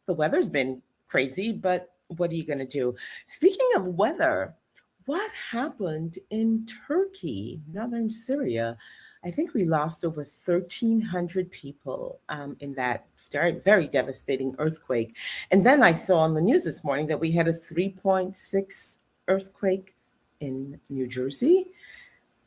the weather's been crazy, but what are you going to do? Speaking of weather, what happened in Turkey, northern Syria? I think we lost over 1,300 people in that very, very devastating earthquake. And then I saw on the news this morning that we had a 3.6 earthquake in New Jersey.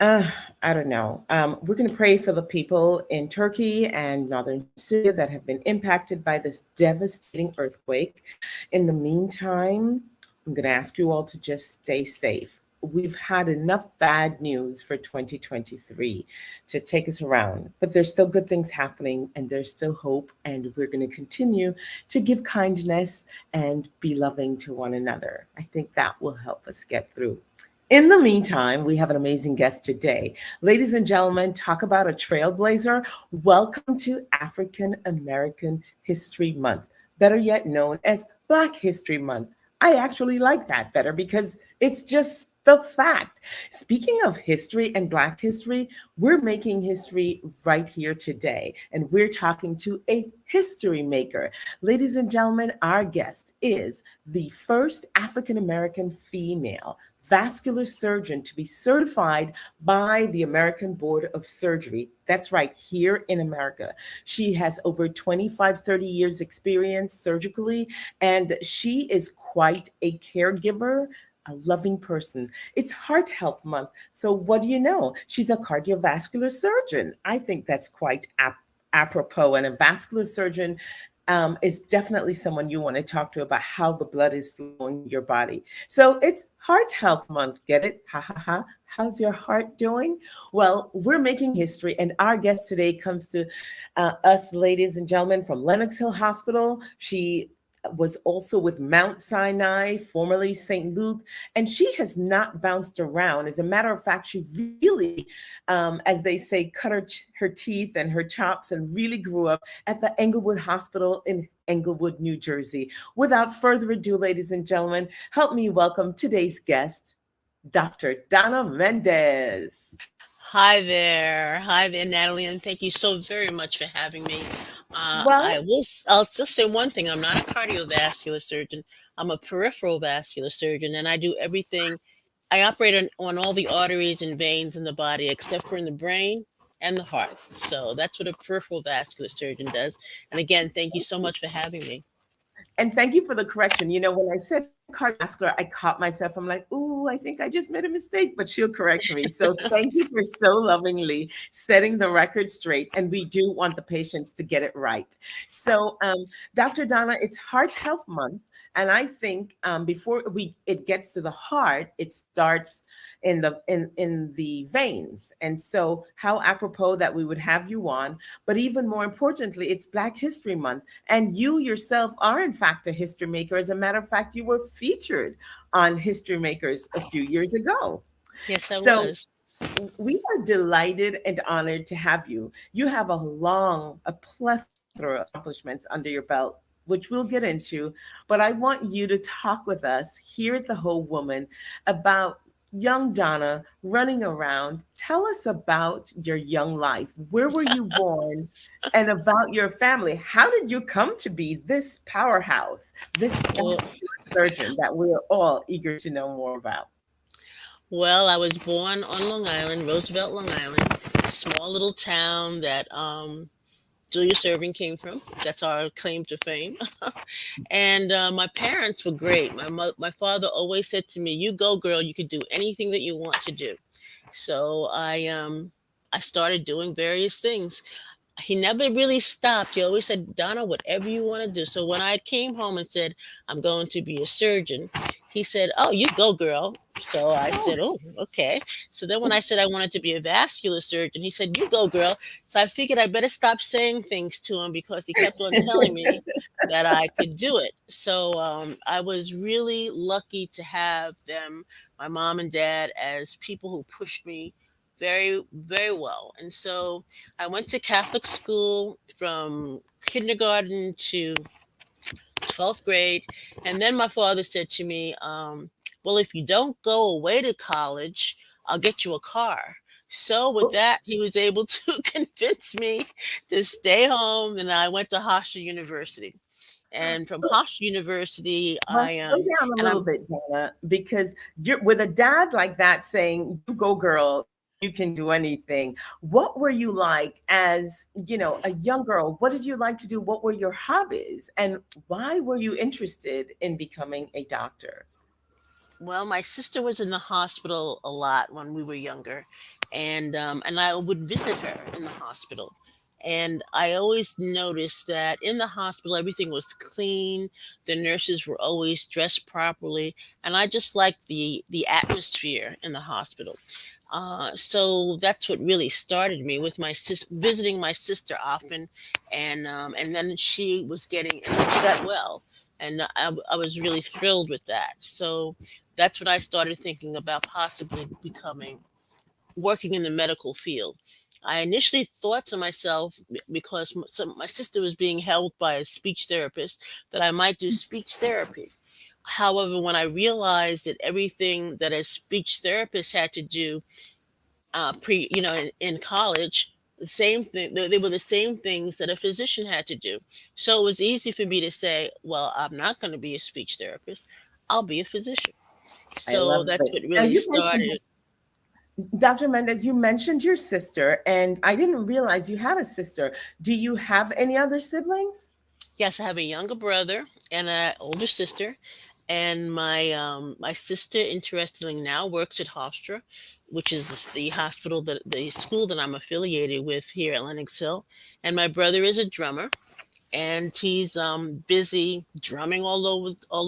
Uh, I don't know. We're going to pray for the people in Turkey and northern Syria that have been impacted by this devastating earthquake. In the meantime, I'm going to ask you all to just stay safe. We've had enough bad news for 2023 to take us around, but there's still good things happening and there's still hope. And we're going to continue to give kindness and be loving to one another. I think that will help us get through. In the meantime, we have an amazing guest today. Ladies and gentlemen, talk about a trailblazer. Welcome to African American History Month, better yet known as Black History Month. I actually like that better because it's just the fact. Speaking of history and Black history, we're making history right here today, and we're talking to a history maker. Ladies and gentlemen, our guest is the first African American female vascular surgeon to be certified by the American Board of Surgery. That's right, here in America. She has over 25, 30 years experience surgically, and she is quite a caregiver, a loving person. It's Heart Health Month. So what do you know? She's a cardiovascular surgeon. I think that's quite apropos. And a vascular surgeon is definitely someone you want to talk to about how the blood is flowing in your body. So it's Heart Health Month. Get it? Ha ha ha. How's your heart doing? Well, we're making history, and our guest today comes to us, ladies and gentlemen, from Lenox Hill Hospital. She was also with Mount Sinai, formerly St. Luke, and she has not bounced around. As a matter of fact, she really, as they say, cut her teeth and her chops and really grew up at the Englewood Hospital in Englewood, New Jersey. Without further ado, ladies and gentlemen, help me welcome today's guest, Dr. Donna Mendez. Hi there, Natalie, and thank you so very much for having me. Well, I'll just say one thing: I'm not a cardiovascular surgeon. I'm a peripheral vascular surgeon, and I do everything. I operate on all the arteries and veins in the body, except for in the brain and the heart. So that's what a peripheral vascular surgeon does. And again, thank you so much for having me. and thank you for the correction. You know, when I said cardiovascular, I caught myself. I'm like, ooh, I think I just made a mistake, but she'll correct me. So thank you for so lovingly setting the record straight. And we do want the patients to get it right. So, Dr. Donna, it's Heart Health Month. And I think before it gets to the heart, it starts in the veins. And so how apropos that we would have you on, but even more importantly, it's Black History Month. And you yourself are in fact a history maker. As a matter of fact, you were featured on History Makers a few years ago. Yes, I So was. we are delighted and honored to have you. You have a plethora of accomplishments under your belt, which we'll get into. But I want you to talk with us here at the Whole Woman about young Donna running around. Tell us about your young life. Where were you born? And about your family. How did you come to be this powerhouse, this Well, vascular surgeon that we're all eager to know more about? well, I was born on Long Island, Roosevelt, Long Island, small little town that Julius Erving came from. That's our claim to fame. And my parents were great. My father always said to me, "You go, girl. You can do anything that you want to do." So I started doing various things. He never really stopped. He always said, "Donna, whatever you want to do." So when I came home and said, "I'm going to be a surgeon," he said, "Oh, you go, girl." So I Oh. said, "Oh, okay." So then when I said I wanted to be a vascular surgeon, he said, "You go, girl." So I figured I better stop saying things to him because he kept on telling me that I could do it. So I was really lucky to have them, my mom and dad, as people who pushed me very, very well. And so I went to Catholic school from kindergarten to 12th grade. And then my father said to me, "Well, if you don't go away to college, I'll get you a car." So with that, he was able to convince me to stay home. And I went to Hofstra University. And from Hofstra University, Well, I slow down a and little I'm bit, Donna, because you're with a dad like that saying, "You go, girl, you can do anything." What were you like as, a young girl? What did you like to do? What were your hobbies? And why were you interested in becoming a doctor? Well, my sister was in the hospital a lot when we were younger, and I would visit her in the hospital. And I always noticed that in the hospital everything was clean, the nurses were always dressed properly, and I just liked the atmosphere in the hospital. So that's what really started me with my visiting my sister often, and then and she got well, and I was really thrilled with that. So that's when I started thinking about possibly becoming working in the medical field. I initially thought to myself, because my sister was being held by a speech therapist, that I might do speech therapy. However, when I realized that everything that a speech therapist had to do in college, the same thing, they were the same things that a physician had to do. So it was easy for me to say, well, I'm not going to be a speech therapist, I'll be a physician. I So love that's what this. Now, really you mentioned started. this, Dr. Mendez, you mentioned your sister, and I didn't realize you had a sister. Do you have any other siblings? Yes, I have a younger brother and an older sister, and my sister, interestingly, now works at Hofstra, which is the hospital, that the school that I'm affiliated with here at Lenox Hill. And my brother is a drummer, and he's busy drumming all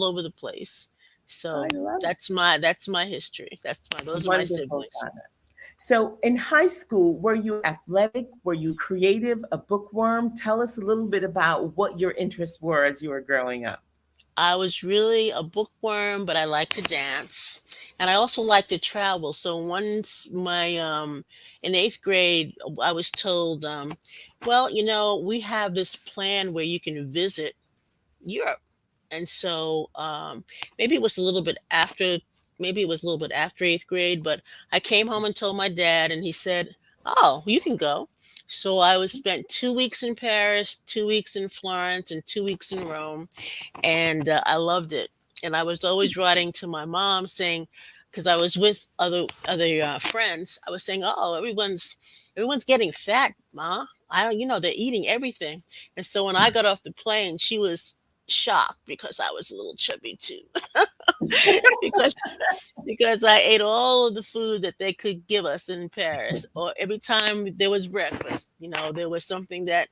over the place. I So love it. that's my history. Those are my Wonderful, siblings. Donna. So, in high school, were you athletic? Were you creative? A bookworm? Tell us a little bit about what your interests were as you were growing up. I was really a bookworm, but I like to dance, and I also like to travel. So once my in eighth grade, I was told, well, we have this plan where you can visit Europe. And so maybe it was a little bit after, maybe it was a little bit after eighth grade, but I came home and told my dad, and he said, "Oh, you can go." So I was spent 2 weeks in Paris, 2 weeks in Florence, and 2 weeks in Rome, and I loved it. And I was always writing to my mom saying, because I was with other friends, I was saying, "Oh, everyone's getting fat, ma. I don't, they're eating everything." And so when I got off the plane, she was shocked because I was a little chubby too, because I ate all of the food that they could give us in Paris, or every time there was breakfast, there was something that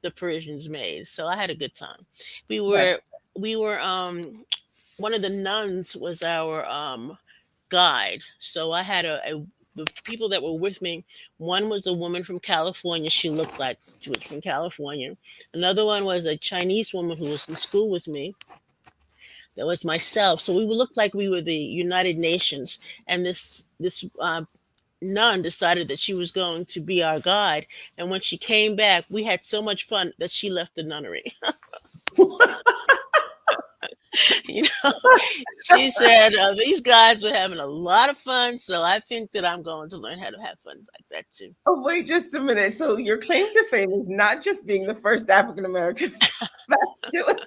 the Parisians made. So I had a good time. We were That's we were one of the nuns was our guide. So I had the people that were with me. One was a woman from California. She looked like she was from California. Another one was a Chinese woman who was in school with me. That was myself. So we looked like we were the United Nations. And this nun decided that she was going to be our guide. And when she came back, we had so much fun that she left the nunnery. you know, she said, these guys were having a lot of fun, so I think that I'm going to learn how to have fun like that too. Oh, wait just a minute. So, your claim to fame is not just being the first African American vascular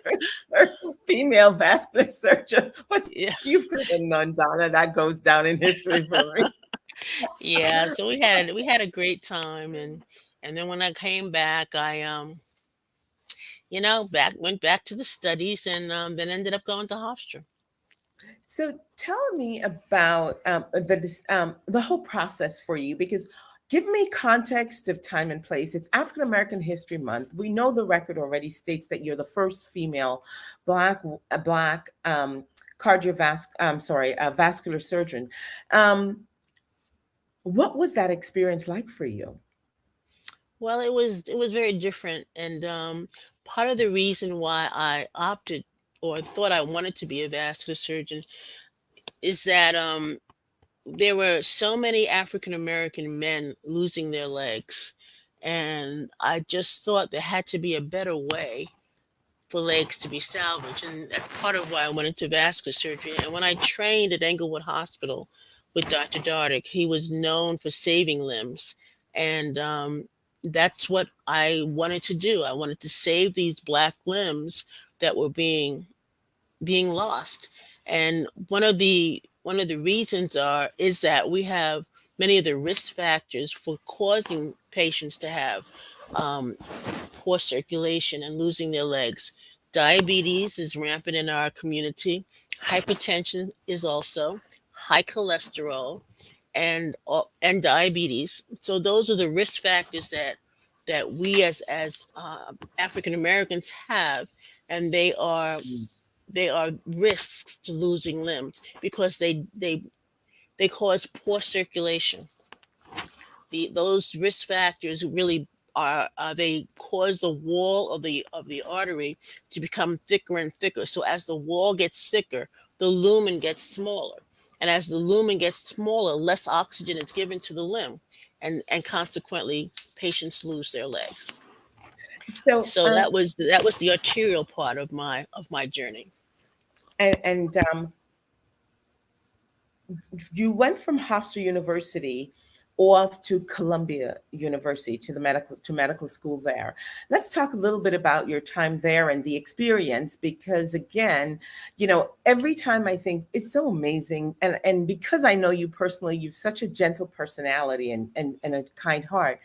female vascular surgeon, but Yeah, you've got a nun, Donna. That goes down in history for me. yeah. So we had a great time, and then when I came back, I went back to the studies, and then ended up going to Hofstra. So tell me about the whole process for you, because give me context of time and place. It's African American History Month. We know the record already states that you're the first female black vascular surgeon. Um, what was that experience like for you? Well, it was very different, and part of the reason why I opted or thought I wanted to be a vascular surgeon is that there were so many African American men losing their legs, and I just thought there had to be a better way for legs to be salvaged, and that's part of why I went into vascular surgery. And when I trained at Englewood Hospital with Dr. Dardick, he was known for saving limbs, and that's what I wanted to do. I wanted to save these black limbs that were being lost. And one of the reasons is that we have many of the risk factors for causing patients to have um, poor circulation and losing their legs. Diabetes is rampant in our community. Hypertension is also high cholesterol and diabetes. So those are the risk factors that we as African Americans have, and they are risks to losing limbs because they cause poor circulation. Those risk factors really they cause the wall of the artery to become thicker and thicker. So as the wall gets thicker, the lumen gets smaller, and as the lumen gets smaller, less oxygen is given to the limb, and consequently, patients lose their legs. So, So that was the arterial part of my journey. and you went from Hofstra University off to Columbia University to the medical school there. Let's talk a little bit about your time there and the experience, because again, every time I think it's so amazing, and because I know you personally, you've such a gentle personality and a kind heart.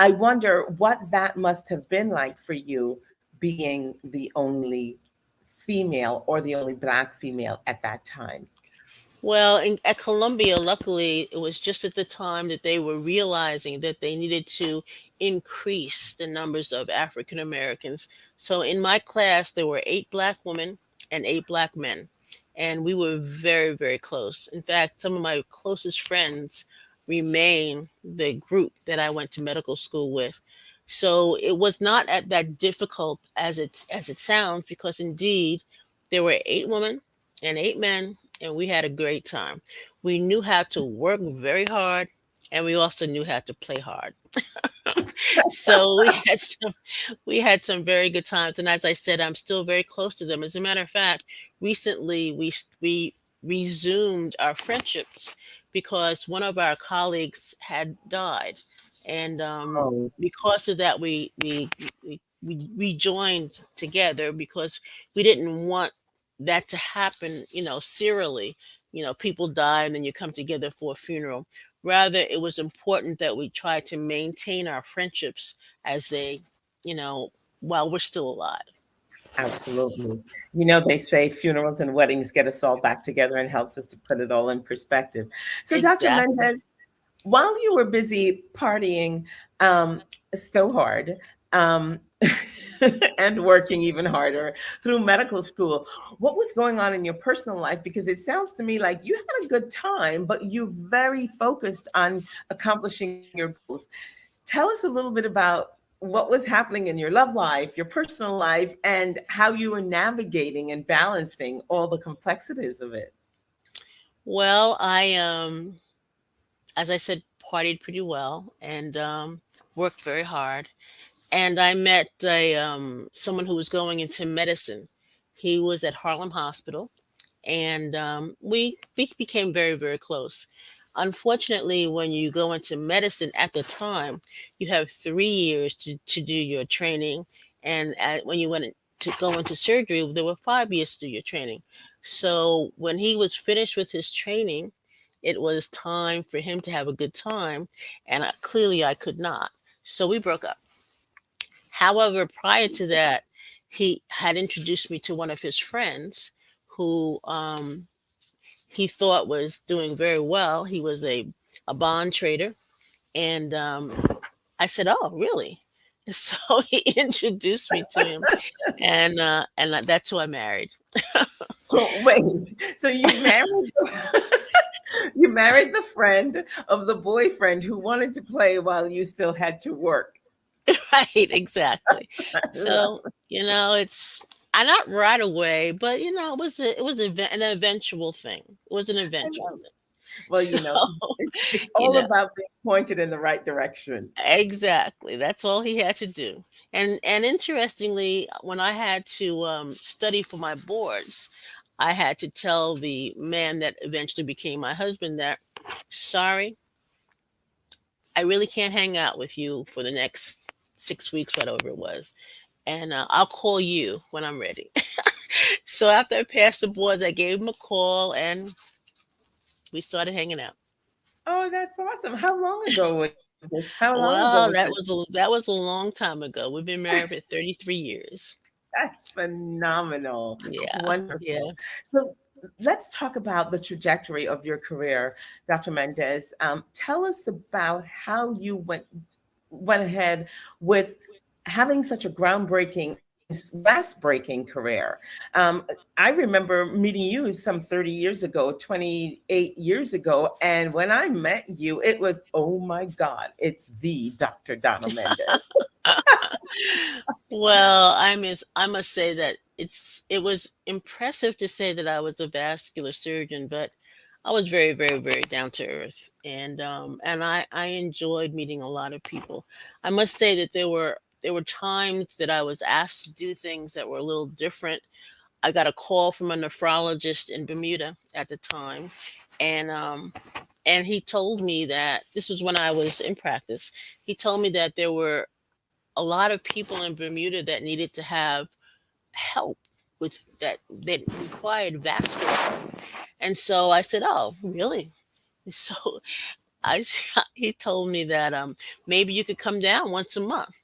I wonder what that must have been like for you, being the only female or the only Black female at that time. Well, at Columbia, luckily, it was just at the time that they were realizing that they needed to increase the numbers of African Americans. So in my class, there were 8 Black women and 8 Black men. And we were very, very close. In fact, some of my closest friends remain the group that I went to medical school with. So it was not that difficult as it sounds, because indeed there were 8 women and 8 men, and we had a great time. We knew how to work very hard, and we also knew how to play hard. So we had some very good times, and as I said, I'm still very close to them. As a matter of fact, recently we resumed our friendships because one of our colleagues had died, and Oh, because of that, we rejoined together because we didn't want that to happen, serially. People die and then you come together for a funeral. Rather, it was important that we try to maintain our friendships as you know, while we're still alive. absolutely. They say funerals and weddings get us all back together and helps us to put it all in perspective. So, Dr. Exactly. Mendez, while you were busy partying so hard, um, and working even harder through medical school, what was going on in your personal life? Because it sounds to me like you had a good time, but you're very focused on accomplishing your goals. Tell us a little bit about what was happening in your love life, your personal life, and how you were navigating and balancing all the complexities of it. Well, I as I said, partied pretty well and worked very hard. And I met someone who was going into medicine. He was at Harlem Hospital, and we became very, very close. Unfortunately, when you go into medicine at the time, you have 3 years to do your training, and when you to go into surgery, there were 5 years to do your training. So when he was finished with his training, it was time for him to have a good time, and clearly I could not. So we broke up. However, prior to that, he had introduced me to one of his friends who he thought was doing very well. He was a bond trader. And I said, "Oh, really?" So he introduced me to him, and that's who I married. Wait, so you married you married the friend of the boyfriend who wanted to play while you still had to work. Right, exactly. I love So it's I not right away, but an eventual thing. It was an I eventual love thing. Well, So it's you all know about being pointed in the right direction. exactly, that's all he had to do. And interestingly, when I had to study for my boards, I had to tell the man that eventually became my husband that, sorry, I really can't hang out with you for the next 6 weeks, whatever it was. and I'll call you when I'm ready. So after I passed the boards, I gave him a call and we started hanging out. Oh, that's awesome. How long ago was this? How long ago was this? Well, that was a long time ago. We've been married for 33 years. That's phenomenal. Yeah, yeah. Wonderful. So let's talk about the trajectory of your career, Dr. Mendez. Tell us about how you went ahead with having such a groundbreaking, last-breaking career. I remember meeting you some 30 years ago, 28 years ago, and when I met you, it was, oh my God, it's the Dr. Donna Mendez. Well, I must say that it was impressive to say that I was a vascular surgeon, but I was very, very, very down to earth, and I enjoyed meeting a lot of people. I must say that there were times that I was asked to do things that were a little different. I got a call from a nephrologist in Bermuda at the time, and he told me that this was when I was in practice. He told me that there were a lot of people in Bermuda that needed to have help with that required vascular help. And so I said, "Oh, really?" So I he told me that maybe you could come down once a month.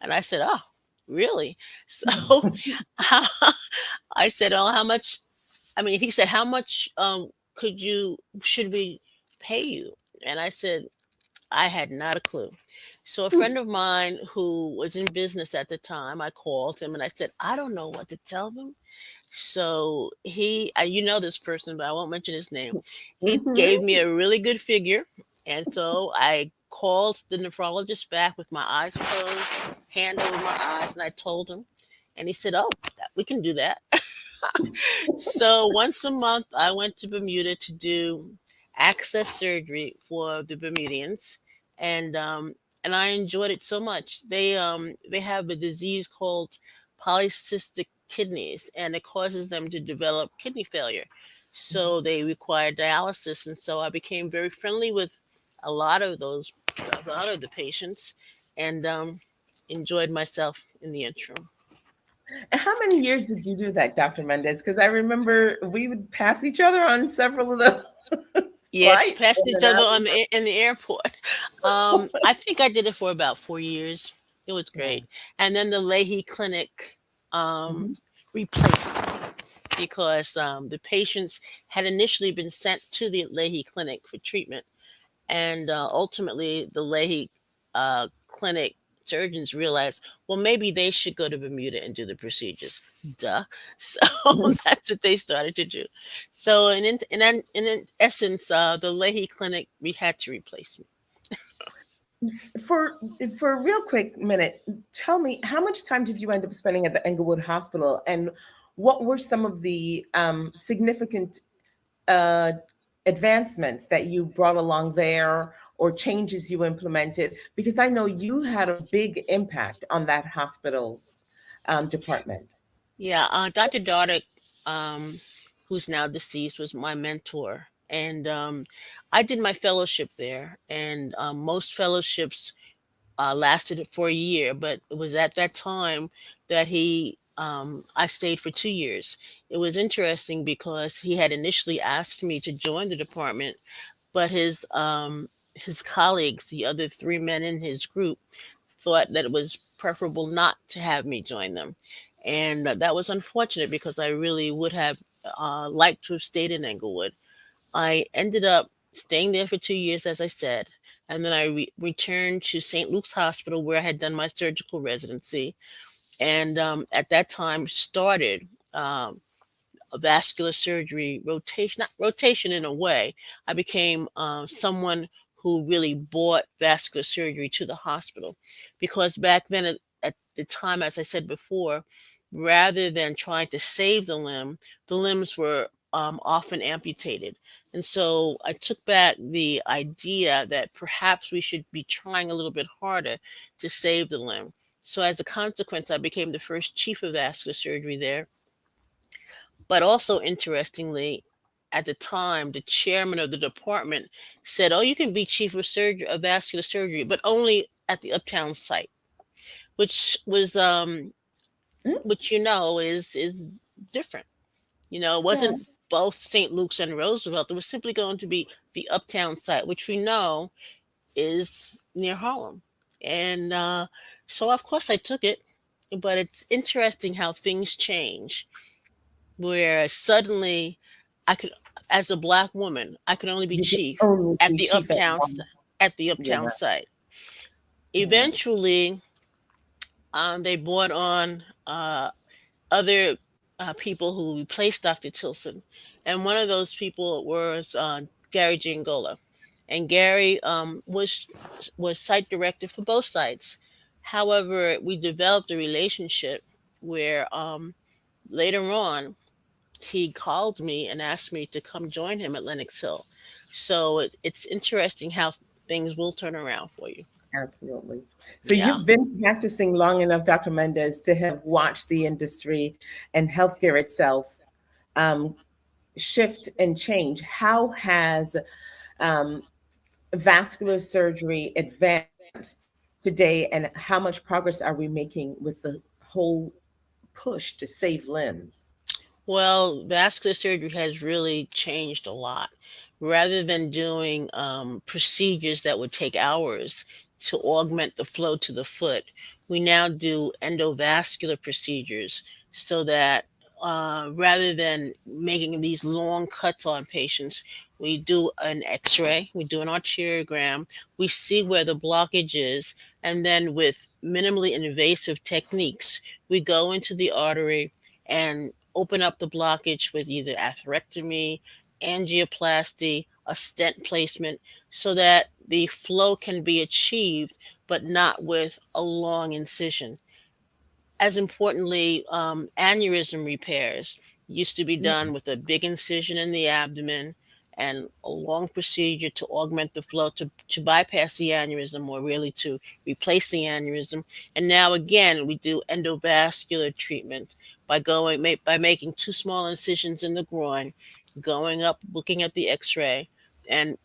And I said, "Oh, really?" So how, I said, "Oh, how much?" I mean, he said, "How much should we pay you?" And I said, I had not a clue. So a friend of mine who was in business at the time, I called him and I said, I don't know what to tell them. So you know this person, but I won't mention his name. He gave me Mhm. a really good figure. And so I called the nephrologist back with my eyes closed, hand over my eyes, and I told him. And he said, Oh, we can do that. So once a month, I went to Bermuda to do access surgery for the Bermudians, and I enjoyed it so much. They have a disease called polycystic kidneys, and it causes them to develop kidney failure. So they require dialysis, and so I became very friendly with a lot of those, a lot of the patients, and enjoyed myself in the interim. And how many years did you do that, Dr. Mendez? Because I remember we would pass each other on several of the Yes, we flights passed in each and other out. in the airport. I think I did it for about 4 years. It was Yeah. great, and then the Leahy Clinic um, Mhm. replaced me because the patients had initially been sent to the Leahy Clinic for treatment, and ultimately the Leahy Clinic surgeons realized, well, maybe they should go to Bermuda and do the procedures. Duh. So that's what they started to do. So in essence, the Leahy Clinic, we had to replace me. For for a real quick minute, tell me how much time did you end up spending at the Englewood Hospital, and what were some of the significant uh, advancements that you brought along there or changes you implemented? Because I know you had a big impact on that hospital's department. Yeah, Dr. Dardick, um, who's now deceased, was my mentor. And I did my fellowship there. And most fellowships lasted for a year, but it was at that time that I stayed for 2 years. It was interesting because he had initially asked me to join the department, but his colleagues, the other three men in his group, thought that it was preferable not to have me join them, and that was unfortunate because I really would have liked to have stayed in Englewood. I ended up staying there for 2 years, as I said, and then I returned to St. Luke's Hospital where I had done my surgical residency, and at that time started um, a vascular surgery rotation, not rotation in a way. I became someone who really brought vascular surgery to the hospital because back then at the time, as I said before, rather than trying to save the limbs were often amputated. And so I took back the idea that perhaps we should be trying a little bit harder to save the limb. So as a consequence, I became the first chief of vascular surgery there, but also interestingly, at the time, the chairman of the department said, "Oh, you can be chief of surgery, of vascular surgery, but only at the Uptown site," which was which is different. It Yeah. wasn't both St. Luke's and Roosevelt. It was simply going to be the Uptown site, which we know is near Harlem. And so, of course, I took it. But it's interesting how things change, where suddenly I could, as a black woman, I could only be You can chief only at be the chief at uptown one. at the Yeah. uptown site. Yeah. Eventually, they brought on other people who replaced Dr. Tilson, and one of those people was Gary Giangola, and Gary was site director for both sites. However, we developed a relationship where later on he called me and asked me to come join him at Lenox Hill. So it's interesting how things will turn around for you. Absolutely. So Yeah. you've been practicing long enough, Dr. Mendez, to have watched the industry and healthcare itself um, shift and change. How has um, vascular surgery advanced today, and how much progress are we making with the whole push to save limbs? Well, vascular surgery has really changed a lot. Rather than doing procedures that would take hours to augment the flow to the foot, we now do endovascular procedures so that rather than making these long cuts on patients, we do an x ray, we do an arteriogram, we see where the blockage is, and then with minimally invasive techniques, we go into the artery and open up the blockage with either atherectomy, angioplasty, a stent placement, so that the flow can be achieved, but not with a long incision. As importantly, aneurysm repairs used to be done with a big incision in the abdomen and a long procedure to augment the flow to bypass the aneurysm or really to replace the aneurysm. And now again, we do endovascular treatment by making two small incisions in the groin, going up, looking at the X-ray, and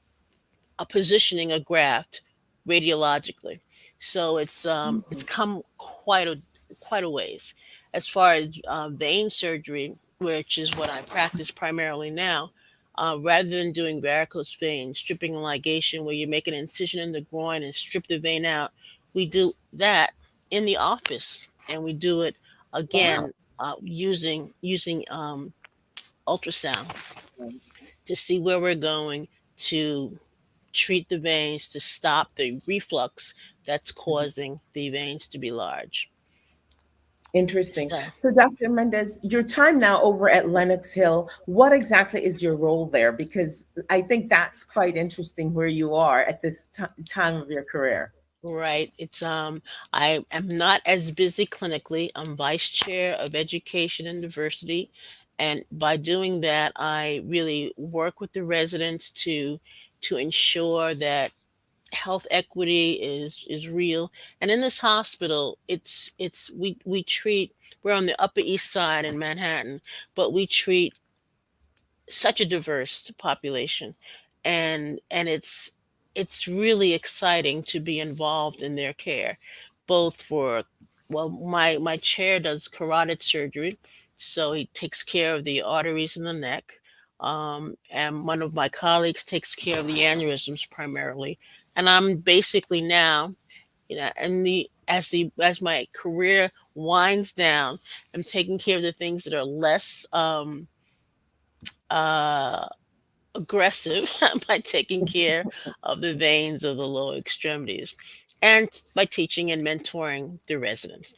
positioning a graft radiologically. So it's Mhm. come quite a ways. As far as vein surgery, which is what I practice primarily now, rather than doing varicose vein stripping and ligation, where you make an incision in the groin and strip the vein out, we do that in the office, and we do it Wow. again using ultrasound to see where we're going, to treat the veins, to stop the reflux that's Mhm. causing the veins to be large. Interesting. So, So, Dr. Mendez, your time now over at Lenox Hill, what exactly is your role there? Because I think that's quite interesting where you are at this time of your career. right, I am not as busy clinically. I'm vice chair of education and diversity, and by doing that, I really work with the residents to ensure that health equity is real. And in this hospital, it's we treat, we're on the Upper East Side in Manhattan, but we treat such a diverse population, and it's really exciting to be involved in their care, both for, well, my chair does carotid surgery, so he takes care of the arteries in the neck, and one of my colleagues takes care of the aneurysms primarily, and I'm basically now, and the as my career winds down, I'm taking care of the things that are less uh aggressive by taking care of the veins of the lower extremities and by teaching and mentoring the residents.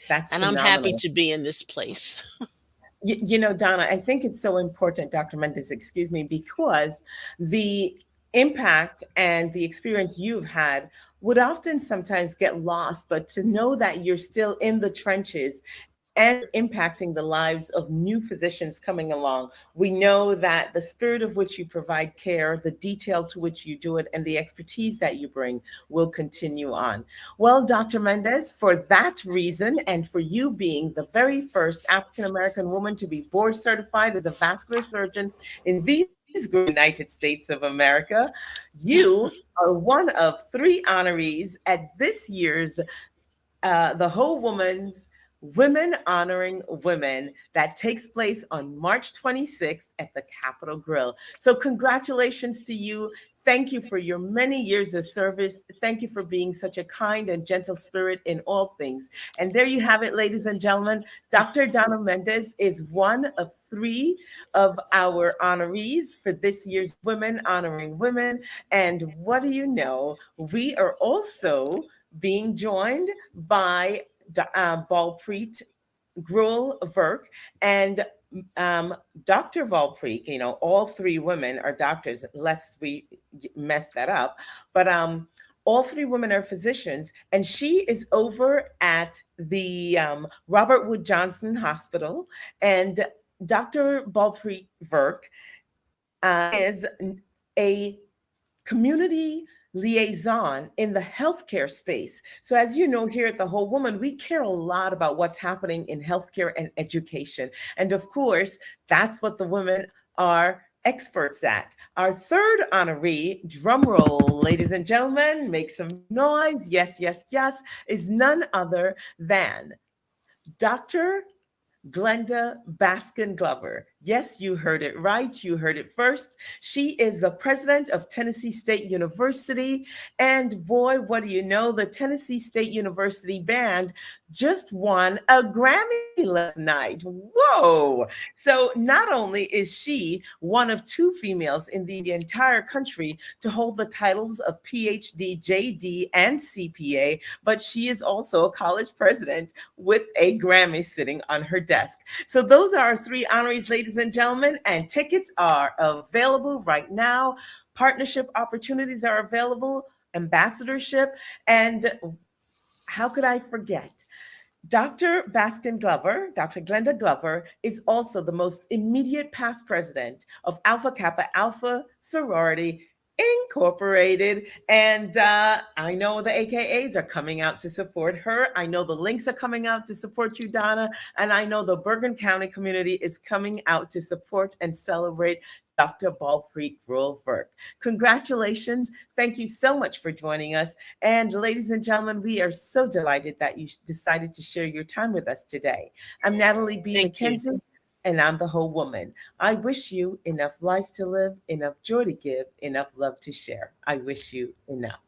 That's And I'm happy phenomenal. to be in this place. Donna, I think it's so important, Dr. Mendez, excuse me, because the impact and the experience you've had would often sometimes get lost, but to know that you're still in the trenches and you're impacting the lives of new physicians coming along. We know that the spirit of which you provide care, the detail to which you do it, and the expertise that you bring will continue on. Well, Dr. Mendez, for that reason, and for you being the very first African American woman to be board certified as a vascular surgeon in these great United States of America, you are one of three honorees at this year's the Whole Woman's Women Honoring Women, that takes place on March 26th at the Capitol Grill. So, congratulations to you. Thank you for your many years of service. Thank you for being such a kind and gentle spirit in all things. And there you have it, ladies and gentlemen. Dr. Donna Mendez is one of three of our honorees for this year's Women Honoring Women. And what do you know? We are also being joined by Balpreet Gruel Verk and Dr. Valpreet. You know, all three women are doctors, lest we mess that up. But all three women are physicians, and she is over at the Robert Wood Johnson Hospital. And Dr. Balpreet Verk is a community liaison in the healthcare space. So, as you know, here at The Whole Woman, we care a lot about what's happening in healthcare and education. And of course, that's what the women are experts at. Our third honoree, drum roll, ladies and gentlemen, make some noise. Yes, yes, yes, is none other than Dr. Glenda Baskin Glover. Yes, you heard it right. You heard it first. She is the president of Tennessee State University. And boy, what do you know? The Tennessee State University band just won a Grammy last night. Whoa. So not only is she one of two females in the entire country to hold the titles of PhD, JD, and CPA, but she is also a college president with a Grammy sitting on her desk. So those are our three honorees, ladies and gentlemen, and tickets are available right now. Partnership opportunities are available, ambassadorship, and how could I forget? Dr. Baskin Glover, Dr. Glenda Glover, is also the most immediate past president of Alpha Kappa Alpha Sorority Incorporated. And I know the AKAs are coming out to support her. I know the links are coming out to support you, Donna. And I know the Bergen County community is coming out to support and celebrate Dr. Balpreet Gruel Verk. Congratulations. Thank you so much for joining us. And ladies and gentlemen, we are so delighted that you decided to share your time with us today. I'm Natalie B. Thank you. McKenzie, and I'm the Whole Woman. I wish you enough life to live, enough joy to give, enough love to share. I wish you enough.